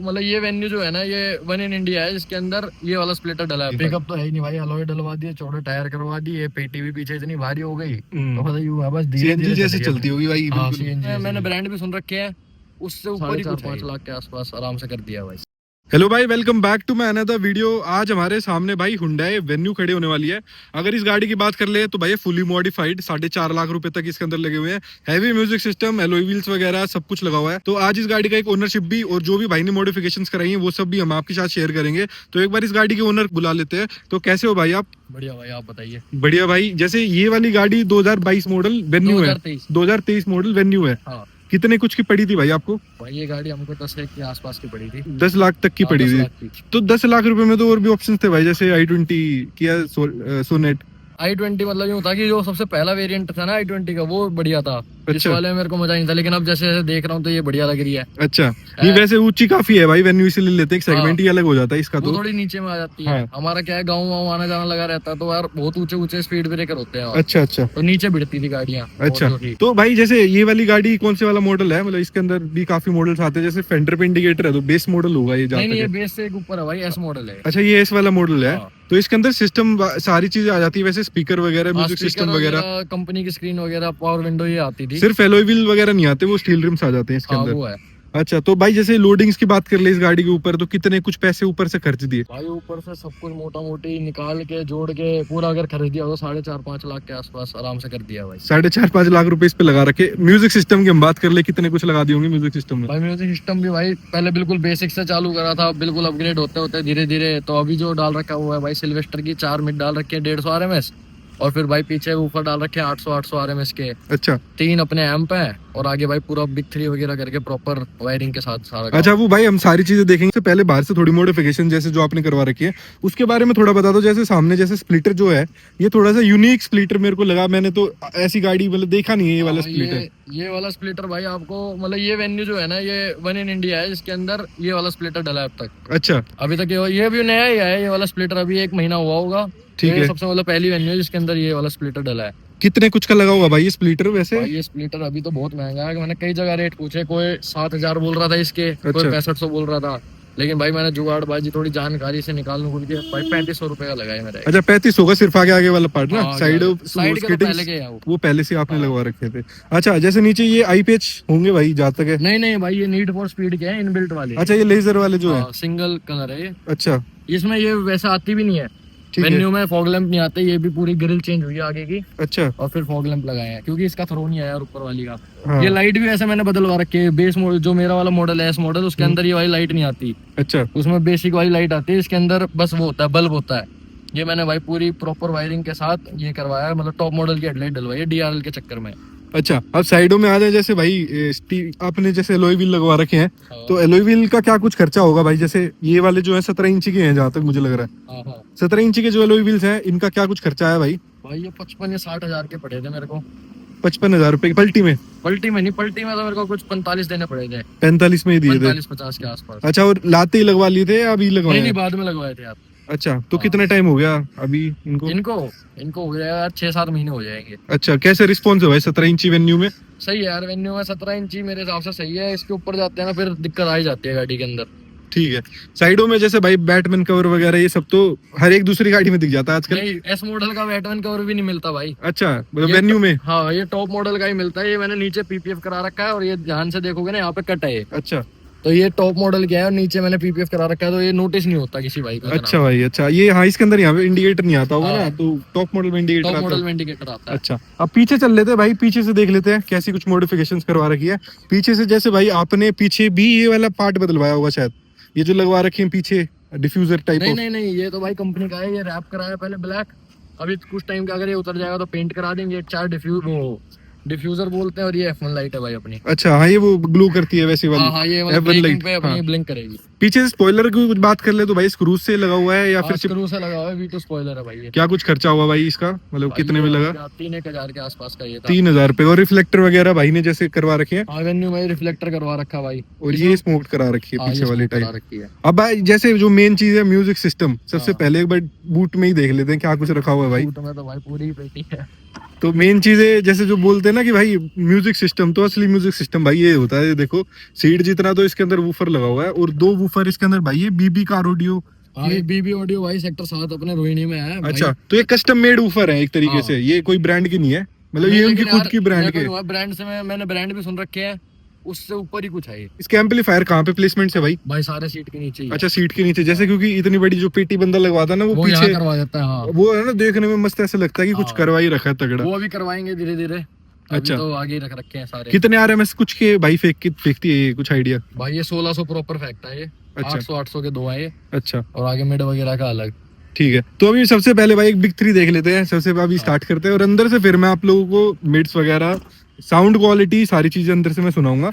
मतलब ये वेन्यू जो है ना, ये वन इन इंडिया है, जिसके अंदर ये वाला स्प्लिटर डला है। पिकअप तो है ही नहीं भाई, अलॉय डलवा दिए, चौड़े टायर करवा दिए, पेटी भी पीछे इतनी भारी हो गई तो मतलब यूं है, बस धीरे धीरे जैसे चलती होगी भाई। हाँ, मैंने ब्रांड भी सुन रखे हैं, उससे ऊपर ही 4-5 लाख के आसपास आराम से कर दिया भाई। हेलो भाई, welcome back to my another video. आज हमारे सामने भाई हुंडई वेन्यू खड़ी होने वाली है। अगर इस गाड़ी की बात कर ले तो भाई फुली मॉडिफाइड 4.5 लाख रुपए तक इसके अंदर लगे हुए हैं। Heavy music system, alloy wheels वगैरह सब कुछ लगा हुआ है। तो आज इस गाड़ी का एक ओनरशिप भी और जो भी भाई ने मॉडिफिकेशंस कराई है वो सब भी हम आपके साथ शेयर करेंगे। तो एक बार इस गाड़ी के ओनर बुला लेते हैं। तो कैसे हो भाई आप? बढ़िया भाई, आप बताइए। बढ़िया भाई। जैसे ये वाली गाड़ी 2022 मॉडल वेन्यू है, 2023 मॉडल वेन्यू है। कितने कुछ की पड़ी थी भाई आपको? भाई ये गाड़ी हमको 10 लाख के आसपास की पड़ी थी। 10 लाख तक की पड़ी थी। तो 10 लाख रुपए में तो और भी ऑप्शंस थे भाई, जैसे i20, किया सोनेट। i20 मतलब यूं था कि जो सबसे पहला वेरिएंट था ना i20 का, वो बढ़िया था। इस वाले में मेरे को मजा नहीं था, लेकिन अब जैसे जैसे देख रहा हूँ तो ये बढ़िया लग रही है। अच्छा, ये वैसे ऊंची काफी है भाई, वेन्यू इसीलिए लेते हैं, सेगमेंट ही अलग हो जाता है इसका। तो थोड़ी नीचे में आ जाती है। हमारा क्या है, गाँव वाँव आना जाना लगा रहता है, तो यार बहुत ऊंचे ऊंचे स्पीड ब्रेकर होते हैं। अच्छा अच्छा, तो नीचे भिड़ती थी गाड़ियाँ। अच्छा, तो भाई जैसे ये वाली गाड़ी कौन से वाला मॉडल है? मतलब इसके अंदर भी काफी मॉडल्स आते हैं, जैसे फेंडर पे इंडिकेटर है तो बेस मॉडल होगा ये? नहीं, ये बेस से एक ऊपर है भाई, एस मॉडल है। अच्छा, ये एस वाला मॉडल है। तो इसके अंदर सिस्टम सारी चीजें आ जाती है, वैसे स्पीकर वगैरह, म्यूजिक सिस्टम वगैरह, कंपनी की स्क्रीन वगैरह, पावर विंडो ये आती थी। सिर्फ एलॉय व्हील वगैरह नहीं आते, वो स्टील रिम्स आ जाते हैं इसके अंदर। वो है। अच्छा, तो भाई जैसे लोडिंग्स की बात कर ले इस गाड़ी के ऊपर, तो कितने कुछ पैसे ऊपर से खर्च दिए भाई? ऊपर से सब कुछ मोटा मोटी निकाल के जोड़ के पूरा अगर खर्च दिया हो तो 4.5-5 लाख के आसपास आराम से कर दिया भाई। 4.5-5 लाख रुपए इस पे लगा रखे। म्यूजिक सिस्टम की हम बात कर ले, कितने कुछ लगा दिए होंगे म्यूजिक सिस्टम में? भाई म्यूजिक सिस्टम भी भाई पहले बिल्कुल बेसिक से चालू करा था, बिल्कुल अपग्रेड होते होते धीरे धीरे तो अभी जो डाल रखा हुआ है भाई, सिल्वेस्टर की 4 मिड डाल रखे हैं 150 RMS, और फिर भाई पीछे ऊपर डाल रखे हैं 800 RMS के। अच्छा, 3 अपने एम्प है, और आगे भाई पूरा बिग 3 वगैरह करके प्रॉपर वायरिंग के साथ सारा। अच्छा, वो भाई हम सारी चीजें देखेंगे। तो पहले बाहर से थोड़ी मॉडिफिकेशन जैसे जो आपने करवा रखी है उसके बारे में थोड़ा बता दो। जैसे सामने जैसे स्प्लिटर जो है, ये थोड़ा सा यूनिक स्प्लिटर मेरे को लगा, मैंने तो ऐसी गाड़ी मतलब देखा नहीं है ये वाला स्प्लिटर। ये वाला स्प्लिटर भाई आपको मतलब ये वेन्यू जो है ना, ये वन इन इंडिया है, जिसके अंदर ये वाला स्प्लिटर डला है अब तक। अच्छा, अभी तक ये भी नया ही है, ये वाला स्प्लिटर अभी 1 महीना हुआ होगा। ठीक है। सबसे मतलब पहली वेन्यू है जिसके अंदर ये वाला स्प्लिटर डला है। कितने कुछ का लगा हुआ भाई ये स्प्लिटर वैसे? भाई ये स्प्लिटर अभी तो बहुत महंगा है, मैंने कई जगह रेट पूछे, कोई 7,000 बोल रहा था इसके, कोई 6500 बोल रहा था, लेकिन भाई मैंने जुगाड़बाजी थोड़ी जानकारी से निकालने खुल के भाई 3500 रुपए का लगाया मेरा। अच्छा, 3500 का सिर्फ आगे वाला पार्ट ना? साइड के पहले के वो पहले से आपने लगवा रखे थे। अच्छा, जैसे नीचे ये आई पेच होंगे भाई जहाँ तक है? नहीं भाई, ये नीड फॉर स्पीड के हैं, इनबिल्ट वाले। अच्छा, ये लेजर वाले जो है, सिंगल कलर है ये। अच्छा, इसमें ये वैसे आती भी नहीं है वेन्यू में, फॉग लैंप नहीं आते, ये भी पूरी ग्रिल चेंज हुई है आगे की। अच्छा, और फिर फॉग लैंप लगाए हैं क्योंकि इसका थ्रो नहीं आया ऊपर वाली का। हाँ। ये लाइट भी ऐसे मैंने बदलवा रखी है। बेस मॉडल जो मेरा वाला मॉडल है, एस मॉडल, उसके अंदर ये वाली लाइट नहीं आती। अच्छा, उसमें बेसिक वाली लाइट आती है, इसके अंदर बस वो होता है, बल्ब होता है। ये मैंने भाई पूरी प्रॉपर वायरिंग के साथ ये करवाया है, मतलब टॉप मॉडल की हेडलाइट डलवाई है DRL के चक्कर में। अच्छा, अब साइडों में आ जाए, जैसे भाई आपने जैसे एलॉय व्हील लगवा रखे हैं, तो एलॉय व्हील का क्या कुछ खर्चा होगा भाई? जैसे ये वाले जो है 17 इंची के हैं जहाँ तक मुझे लग रहा है। 17 इंची के जो एलॉय व्हील्स हैं, इनका क्या कुछ खर्चा है भाई? भाई ये 55 या 60 हजार के पड़े थे मेरे को। 55,000 रुपए पलटी में? पलटी में नहीं, पलटी में तो मेरे को कुछ 45 देने पड़े थे। 45 में ही दिए थे? 45-50 के आसपास। अच्छा, और लाते ही लगवा लिए थे या अभी लगवाए? नहीं, बाद में लगवाए थे यार। अच्छा, तो कितना टाइम हो गया अभी इनको हो गया यार 6-7 महीने हो जाएंगे। अच्छा, कैसे रिस्पॉन्स है भाई 17 इंची वेन्यू में? सही है यार, वेन्यू में 17 इंची मेरे हिसाब से सही है। इसके ऊपर जाते हैं ना फिर दिक्कत आ ही जाती है गाड़ी के अंदर। ठीक है। साइडों में जैसे भाई बैटमैन कवर वगैरह ये सब तो हर एक दूसरी गाड़ी में दिख जाता है आजकल। नहीं, एस मॉडल का बैटमैन कवर भी नहीं मिलता भाई। अच्छा, मतलब वेन्यू में? हाँ, ये टॉप मॉडल का ही मिलता है। ये मैंने नीचे PPF करा रखा है, और ये ध्यान से देखोगे ना यहाँ पे कट है। अच्छा, तो ये टॉप मॉडल क्या है, और नीचे मैंने PPF करा रखा है, तो ये नोटिस नहीं होता किसी बाइक में। अच्छा भाई, अच्छा, ये हाँ, इसके अंदर यहाँ पे इंडिकेटर नहीं आता होगा ना, तो टॉप मॉडल में इंडिकेटर आता है। अच्छा, अब पीछे चल लेते हैं भाई, पीछे से देख लेते हैं कैसी कुछ मॉडिफिकेशंस करवा रखी है पीछे से। जैसे भाई आपने पीछे भी ये वाला पार्ट बदलवाया होगा शायद, ये जो लगवा रखे हैं पीछे डिफ्यूजर टाइप। नहीं, ये तो भाई कंपनी का है, ये रैप कराया पहले ब्लैक। अभी कुछ टाइम का अगर ये उतर जाएगा तो पेंट करा देंगे। 4 डिफ्यूजर बोलते हैं, और ये F1 लाइट है भाई अपनी। अच्छा, हाँ, ये वो ग्लो करती है वैसी वाली। हाँ, ये F1 लाइट पे अपनी ब्लिंक करेगी। पीछे से स्पॉइलर की कुछ बात कर ले तो भाई स्क्रू से लगा हुआ है या फिर स्क्रू से लगा हुआ है? V2 स्पॉइलर है भाई। क्या कुछ खर्चा हुआ भाई इसका, मतलब कितने में लगा? 3,000 के आसपास का ये था। 3,000 रुपए। और रिफ्लेक्टर वगैरह भाई ने जैसे करवा रखे हैं? हाँ, वेन्यू में रिफ्लेक्टर करवा रखा भाई, और ये स्मोक करा रखी है पीछे वाली टाइप। अब भाई जैसे जो मेन चीज है म्यूजिक सिस्टम, सबसे पहले एक बार बूट में ही देख लेते हैं क्या कुछ रखा हुआ है भाई। बूट में तो भाई पूरी पेटी है। तो मेन चीज है जैसे जो बोलते हैं ना कि भाई म्यूजिक सिस्टम, तो असली म्यूजिक सिस्टम भाई ये होता है। ये देखो सीट जितना तो इसके अंदर वूफर लगा हुआ है और 2 वूफर इसके अंदर भाई ये बीबी कार ऑडियो। ये बीबी ऑडियो भाई सेक्टर 7 अपने रोहिणी में है भाई। अच्छा, तो ये कस्टम मेड वूफर है एक तरीके से, ये कोई ब्रांड की नहीं है, मतलब ये उनकी खुद की ब्रांड के ब्रांड से मैंने ब्रांड भी सुन रखे हैं, उससे ऊपर ही कुछ है ये। इसके एम्पलीफायर कहाँ पे प्लेसमेंट है भाई? भाई सारे सीट के नीचे ही। अच्छा, सीट के नीचे, जैसे क्योंकि इतनी बड़ी जो पेटी बंदा लगवाता है ना वो पीछे करवा देता है। हाँ। वो है ना, देखने में मस्त ऐसा लगता है कि कुछ करवा ही रखा है तगड़ा। वो अभी करवाएंगे धीरे धीरे। अच्छा, तो आगे रख रखे हैं सारे। कितने RMS कुछ के भाई फेंकती है ये, कुछ आइडिया? भाई ये 1600 प्रॉपर फेंकता है ये। अच्छा। 800 के 2 है ये। अच्छा, और आगे मिड वगैरह का अलग। ठीक है, तो अभी सबसे पहले भाई एक बिग 3 देख लेते हैं, सबसे अभी स्टार्ट करते हैं और अंदर से फिर मैं आप लोगों को मिड्स वगैरह, साउंड क्वालिटी, सारी चीजें अंदर से मैं सुनाऊंगा।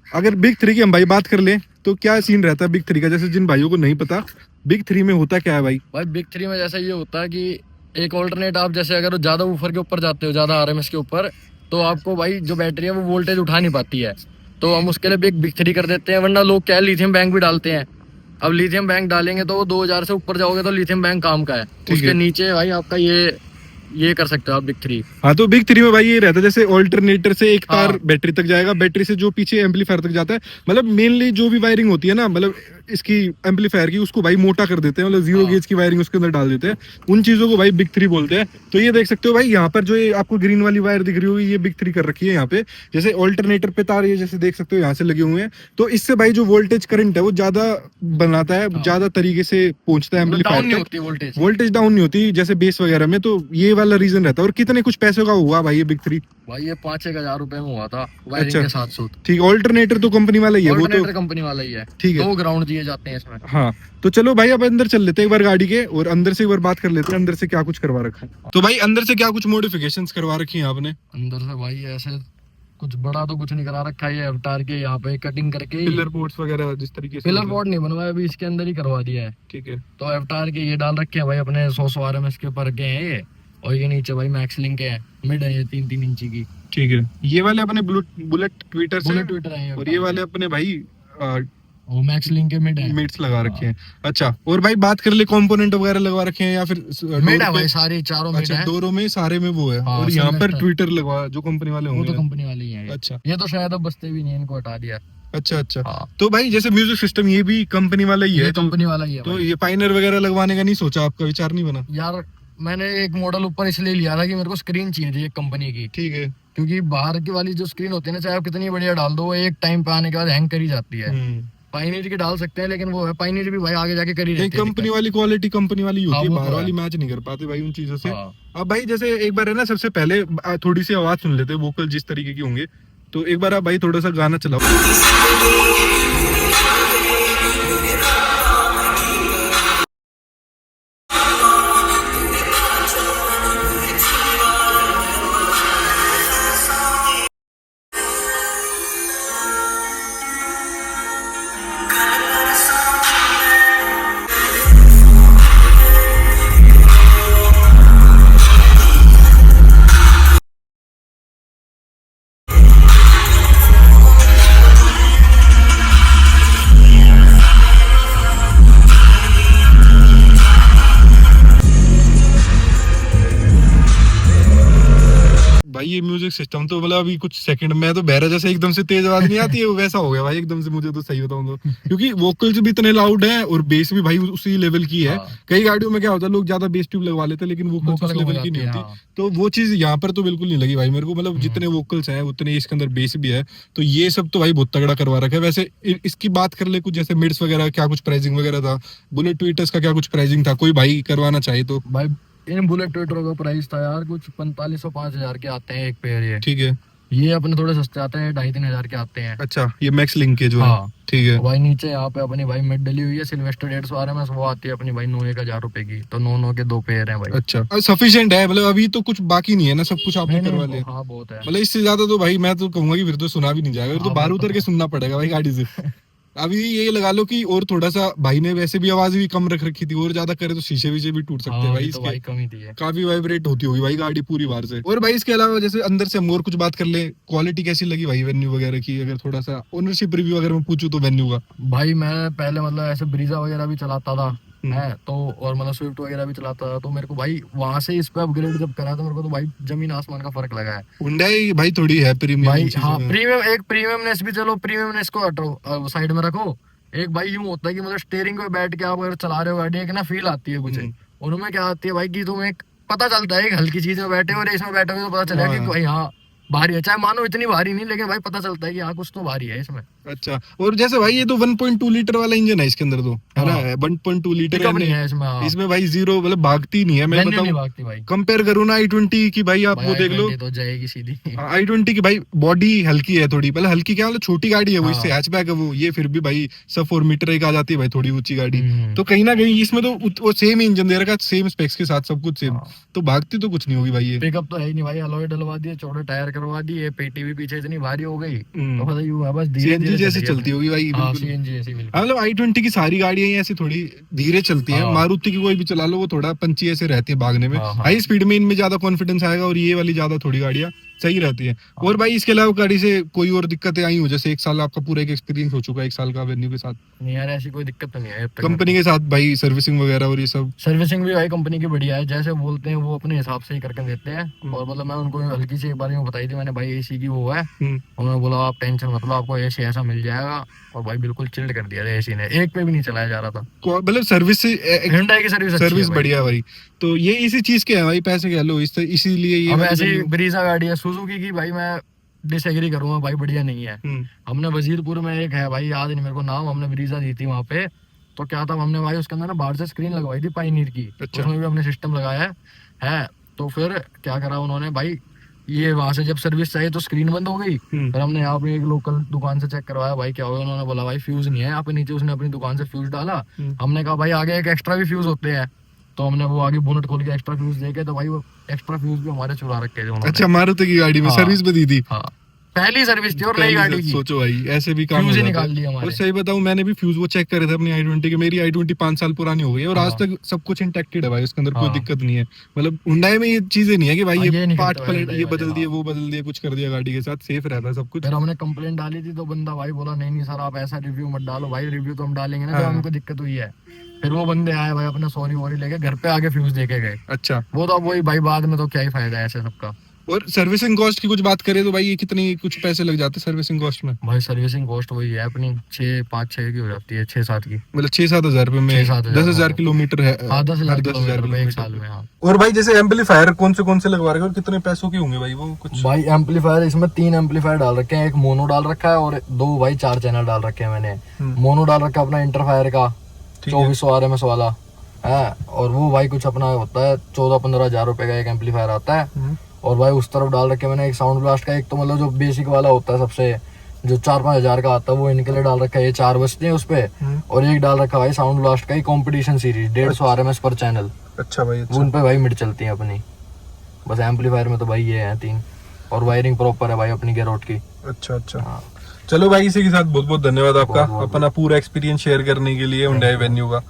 अगर बिग 3 की हम भाई बात कर ले तो क्या सीन रहता है बिग 3 का, जैसे जिन भाइयों को नहीं पता बिग 3 में होता क्या है भाई? भाई बिग 3 में जैसा ये होता है कि एक ऑल्टरनेट, आप जैसे अगर ज्यादा ऊपर के ऊपर जाते हो, ज्यादा RMS के ऊपर, तो आपको भाई जो बैटरी है वो वोल्टेज उठा नहीं पाती है, तो हम उसके लिए बिग 3 कर देते हैं। वरना लोग क्या है, लिथियम बैंक भी डालते हैं। अब लिथियम बैंक डालेंगे तो वो 2000 से ऊपर जाओगे तो लिथियम बैंक काम का है। उसके नीचे भाई आपका ये कर सकते हो आप बिग 3। हाँ, तो बिग 3 में भाई ये रहता है जैसे ऑल्टरनेटर से एक तार बैटरी तक जाएगा, बैटरी से जो पीछे एम्पलीफायर तक जाता है, मतलब मेनली जो भी वायरिंग होती है ना, मतलब इसकी एम्पलीफायर की, उसको भाई मोटा कर देते हैं, मतलब 0 गेज की वायरिंग उसके अंदर डाल देते हैं। उन चीजों को भाई बिग 3 बोलते हैं। तो ये देख सकते हो भाई, यहाँ पर जो ये आपको ग्रीन वाली वायर दिख रही होगी, ये बिग 3 कर रखी है यहाँ पे। जैसे ऑल्टरनेटर पे तार ये जैसे देख सकते हो यहाँ से लगे हुए हैं, तो इससे भाई जो वोल्टेज करंट है वो ज्यादा बनाता है, ज्यादा तरीके से पहुंचता है एम्पलीफायर तक, वोल्टेज डाउन नहीं होती जैसे बेस वगैरह में। तो ये वाला रीजन रहता है। और कितने कुछ पैसों का हुआ भाई ये बिग 3? भाई ये 5-6 हजार रुपए में हुआ था वायरिंग के साथ सूट। ठीक, ऑल्टरनेटर तो कंपनी वाला ही है, वो तो कंपनी वाला ही है। ठीक है, 2 ग्राउंड दिए जाते हैं इसमें। हाँ, तो चलो भाई अब अंदर चल लेते हैं एक बार गाड़ी के, और अंदर से एक बार बात कर लेते हैं अंदर से क्या कुछ करवा रखा है। तो भाई अंदर से क्या कुछ मॉडिफिकेशंस करवा रखी है आपने? अंदर से भाई ऐसे कुछ बड़ा तो कुछ नहीं करा रखा है, अवतार के यहाँ पे कटिंग करके पिलर बोर्ड्स वगैरह जिस तरीके से। पिलर बोर्ड नहीं बनवाया, अभी इसके अंदर ही करवा दिया है। ठीक है, तो अवतार के ये डाल रखे हैं भाई अपने 100 RMS के ऊपर के हैं ये। और ये नीचे भाई मैक्स लिंक है, मिड है ये 3-3 इंची की। ठीक है, ये वाले अपने बुलेट ट्विटर है, और ये वाले अपने भाई वो मैक्स लिंक के मिड्स लगा रखे हैं। अच्छा, और भाई बात कर ले कंपोनेंट वगैरह लगवा रखे हैं या फिर मिड है भाई, सारे चारों मिड है। डोरों में सारे में वो है। और यहाँ पर ट्विटर लगवा जो कंपनी वाले होंगे, वो तो कंपनी वाले ही हैं। अच्छा, ये तो शायद अब बसते भी नहीं, इनको हटा दिया। अच्छा अच्छा, तो भाई जैसे म्यूजिक सिस्टम ये भी कंपनी वाला ही है, कंपनी वाला ही है। तो ये पाइनर वगैरह लगवाने का नहीं सोचा, आपका विचार नहीं बना? यार मैंने एक मॉडल ऊपर इसलिए लिया था कि मेरे को स्क्रीन चाहिए थी एक कंपनी की। ठीक है, क्योंकि बाहर की वाली जो स्क्रीन होती है ना, चाहे आप कितनी बढ़िया डाल दो, वो एक टाइम पे आने के बाद हैंग करी जाती है। पाइनियर की डाल सकते हैं, लेकिन वो है पाइनियर भी भाई आगे जाके करी रहती है। कंपनी वाली क्वालिटी कंपनी वाली होती है, बाहर वाली मैच नहीं कर पाते भाई उन चीजों से। अब भाई जैसे एक बार है ना, सबसे पहले थोड़ी सी आवाज सुन लेते हैं, वोकल जिस तरीके की होंगे। तो एक बार आप भाई थोड़ा सा गाना चलाओ। भाई ये म्यूजिक सिस्टम तो मतलब अभी कुछ सेकंड में तो बहरा जैसे एकदम से तेज आवाज नहीं आती है, वैसा हो गया भाई एकदम से, मुझे तो सही बताऊं तो। क्योंकि वोकल्स भी इतने लाउड हैं और बेस भी भाई उसी लेवल की है। कई गाड़ियों में क्या होता है, लोग ज्यादा बेस ट्यूब लगवा लेते हैं लेकिन वोकल्स उस लेवल की नहीं होती। तो वो चीज यहाँ पर तो बिल्कुल नहीं लगी भाई मेरे को, मतलब जितने वोकल्स हैं उतने इसके अंदर बेस भी है। तो ये सब तो भाई बहुत तगड़ा करवा रखा है। वैसे इसकी बात कर ले कुछ जैसे मिड्स वगैरह, क्या कुछ प्राइसिंग वगैरह था, बुलेट ट्विटर्स का क्या कुछ प्राइसिंग था, कोई भाई करवाना चाहे तो? भाई इन बुलेट ट्विटर का प्राइस था यार कुछ 4500-5000 के आते हैं एक पेयर ये। ठीक है, ये अपने थोड़े सस्ते आते हैं, 2500-3000 हजार के आते हैं। अच्छा, ये मैक्स लिंक के जो है। ठीक है भाई, नीचे यहाँ पे अपनी भाई मिड डली हुई है सिल्वेस्टर 150 RMS, वो आती है अपनी भाई 9-1000 रुपए की। तो 9 के 2 पेयर हैं भाई। अच्छा, सफिशिएंट है, मतलब अभी तो कुछ बाकी नहीं है ना, सब कुछ आपने करवा लिया? हाँ बहुत है, मतलब इससे ज्यादा तो भाई मैं तो कहूंगा कि फिर तो सुना भी नहीं जाएगा, फिर तो बाहर उतर के सुनना पड़ेगा भाई गाड़ी से। अभी ये लगा लो कि और थोड़ा सा भाई ने वैसे भी आवाज भी कम रख रखी थी, और ज्यादा करे तो शीशे वीशे भी टूट सकते हैं भाई इसके। भाई कमी थी है, काफी वाइब्रेट होती होगी भाई गाड़ी पूरी बार से। और भाई इसके अलावा जैसे अंदर से हम और कुछ बात कर ले, क्वालिटी कैसी लगी भाई वेन्यू वगैरह की? अगर थोड़ा सा ओनरशिप रिव्यू अगर मैं पूछूं तो वेन्यू का। भाई मैं पहले मतलब ऐसे ब्रीजा वगैरह भी चलाता था, है तो, और मतलब स्विफ्ट वगैरह भी चलाता था, तो मेरे को भाई वहां से इस पे अपग्रेड जब करा तो मेरे को तो भाई जमीन आसमान का फर्क लगा है। हुंडई भाई थोड़ी है प्रीमियम भाई हाँ, प्रीमियम, एक प्रीमियमनेस भी, चलो प्रीमियमनेस को हटो, साइड में रखो। एक भाई यूं होता है कि मतलब स्टीयरिंग पे बैठ के आप अगर चला रहे हो गाड़ी, एक ना फील आती है कुछ, उनमें क्या आती है भाई कि तुम्हें पता चलता है, एक हल्की चीज में बैठे हो और इसमें बैठे हो तो पता चलेगा कि भाई हाँ भारी है, चाहे मानो इतनी भारी नहीं, लेकिन भाई पता चलता है कि हाँ कुछ तो भारी है इसमें। अच्छा, और जैसे भाई ये तो 1.2 लीटर वाला इंजन है इसके अंदर, तो है ना, 1.2 लीटर है इसमें। हाँ। इसमें भाई जीरो मतलब भागती नहीं है, मैं बताऊं कंपेयर करूँ ना i20 की, भाई आप वो देख लो तो जाएगी सीधी। i20 की भाई बॉडी हल्की है थोड़ी, मतलब हल्की क्या मतलब छोटी गाड़ी है वो, इससे हैचबैक है वो, ये फिर भी भाई सब 4 मीटर एक आ जाती है भाई, थोड़ी ऊंची गाड़ी। तो कहीं ना कहीं इसमें तो वो सेम इंजन दे रखा है, सेम स्पेक्स के साथ, सब कुछ सेम, तो भागती तो कुछ नहीं होगी भाई ये। पिकअप तो है ही नहीं भाई, अलॉय डलवा दिए, चौड़े टायर करवा दिए, पेटी भी पीछे इतनी भारी हो गई तो पता ही हुआ, बस धीरे धीरे जैसे चलती होगी भाई। सीएनजी ऐसी बिल्कुल। मतलब i20 की सारी गाड़ियां ऐसी थोड़ी धीरे चलती हैं, मारुति की कोई भी चला लो वो थोड़ा पंची ऐसे रहती है भागने में, हाई स्पीड में इनमें ज्यादा कॉन्फिडेंस आएगा, और ये वाली ज्यादा थोड़ी गाड़ियां सही रहती है। और भाई इसके अलावा गाड़ी से कोई और दिक्कतें आई हो, जैसे 1 साल आपका पूरा एक एक्सपीरियंस हो चुका है 1 साल का वेन्यू के साथ? नहीं यार ऐसी कोई दिक्कत तो नहीं है कंपनी के साथ भाई, सर्विसिंग वगैरह और ये सब? सर्विसिंग भी भाई कंपनी की बढ़िया है, जैसे बोलते हैं वो अपने हिसाब से ही करके देते हैं। और मतलब मैं उनको हल्की सी एक बार बताई थी मैंने, भाई एसी की वो है, उन्होंने बोला आप टेंशन मत लो, आपको एसी ऐसा मिल जाएगा, और भाई बिल्कुल चिल्ड कर दिया एसी ने, एक पे भी नहीं चलाया जा रहा था। मतलब सर्विस Hyundai की सर्विस बढ़िया भाई, तो ये इसी चीज के है भाई, पैसे कह लो इसीलिए ये। अब ऐसी ब्रीजा गाड़ी है सुजुकी की, भाई मैं डिसएग्री करूंगा भाई, बढ़िया नहीं है। हमने वजीरपुर में एक है भाई, याद नहीं मेरे को नाम, हमने ब्रीजा दी थी वहाँ पे, तो क्या था हमने भाई उसके अंदर ना बाहर से स्क्रीन लगवाई थी पायनियर की। अच्छा। उसमें भी हमने सिस्टम लगाया है। तो फिर क्या करा उन्होंने भाई, ये वहां से जब सर्विस चाहिए तो स्क्रीन बंद हो गई, फिर हमने यहाँ पे एक लोकल दुकान से चेक करवाया, भाई क्या हुआ, उन्होंने बोला भाई फ्यूज नहीं है यहाँ पे नीचे, उसने अपनी दुकान से फ्यूज डाला। हमने कहा भाई आगे एक एक्स्ट्रा भी फ्यूज होते हैं, तो हमने वो आगे बोनट खोल के एक्स्ट्रा फ्यूज देखे, तो भाई वो एक्स्ट्रा फ्यूज भी हमारे चुरा रखे थे उन्होंने। अच्छा, मारुति की गाड़ी में सर्विस भी दी थी? हाँ, पहली सर्विस थी और नई गाड़ी की। सोचो भाई ऐसे भी काम फ्यूज निकाल लिया हमारे। और सही बताऊं मैंने भी फ्यूज वो चेक करे थे अपनी i20 के, मेरी i20 5 साल पुरानी हो गई है और आज तक सब कुछ इंटैक्टेड है भाई, उसके अंदर कोई दिक्कत नहीं है। मतलब हुंडई में ये चीजें नहीं है कि भाई ये पार्ट प्लेट ये बदल दिए वो बदल दिए कुछ कर दिया, गाड़ी के साथ सेफ रहता है सब कुछ। फिर हमने कंप्लेंट डाली थी तो बंदा भाई बोला नहीं सर आप ऐसा रिव्यू मत डालो, भाई रिव्यू तो हम डालेंगे ना जब हमको दिक्कत हुई है। फिर वो बंदे आए भाई अपना सॉरी वॉरी लेके घर पे आके फ्यूज देके गए। अच्छा, वो तो वही भाई, बाद में तो क्या ही फायदा है ऐसे सबका। और सर्विसिंग कॉस्ट की कुछ बात करें तो भाई ये कितनी कुछ पैसे लग जाते हैं सर्विसिंग कॉस्ट में? भाई सर्विसिंग कॉस्ट वही है अपनी 6-5-6 की हो जाती है, 6-7 की, मतलब 6-7 हजार रुपए में 10,000 किलोमीटर है। 10,000 किलोमीटर एक साल में। हाँ। और भाई जैसे एम्पलीफायर कौन से लगवा रहे हो और कितने पैसों के होंगे भाई वो कुछ? भाई एम्पलीफायर इसमें 3 एम्पलीफायर डाल रखे हैं, एक मोनो डाल रखा है और 2 भाई 4 चैनल डाल रखे हैं मैंने। मोनो डाल रखा है अपना इंटरफायर का 2400 RMS वाला है, और वो भाई कुछ अपना होता है 14-15 हजार रुपए का एक एम्पलीफायर आता है। और भाई उस तरफ डाल रखे मैंने एक साउंड ब्लास्ट का, एक तो मतलब जो बेसिक वाला होता है सबसे, जो 4-5 हजार का आता है, वो इनके लिए डाल रखा है, ये 4 बजते हैं उस पे। और एक डाल रखा भाई साउंड ब्लास्ट का ही कॉम्पिटिशन सीरीज 150 RMS पर चैनल। अच्छा भाई, अच्छा। उन पे भाई मिड चलती है अपनी, बस एम्पलीफायर में तो भाई ये है 3, और वायरिंग प्रॉपर है भाई अपनी गेरोट की। अच्छा अच्छा। हाँ। चलो भाई इसी के साथ बहुत बहुत धन्यवाद आपका, अपना पूरा एक्सपीरियंस शेयर करने के लिए हुंडई वेन्यू का।